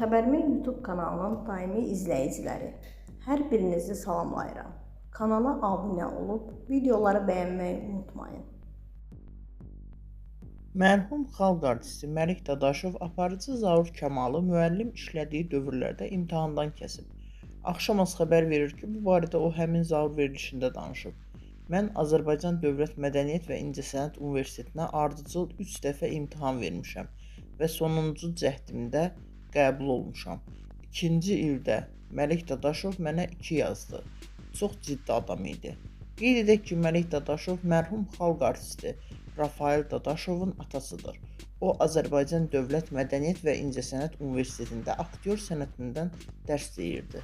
Xəbərmi YouTube kanalının daimi izləyiciləri, hər birinizi salamlayıram. Kanala abunə olub, videoları bəyənməyi unutmayın. Mərhum xalq artisti Məlik Dadaşov aparıcı Zaur Kamalı müəllim işlədiyi dövrlərdə imtahandan kəsib. Axşamaz xəbər verir ki, bu barədə o həmin Zaur verilişində danışıb. Mən Azərbaycan Dövlət Mədəniyyət və İncəsənət Universitetinə ardıcıl 3 dəfə imtahan vermişəm və sonuncu cəhdimdə qəbul olmuşam. İkinci ildə Məlik Dadaşov mənə 2 yazdı. Çox ciddi adam idi. Qeyd edək ki, Məlik Dadaşov mərhum xalq artisti Rafael Dadaşovun atasıdır. O, Azərbaycan Dövlət Mədəniyyət və İncəsənət Universitetində aktyor sənətindən dərs deyirdi.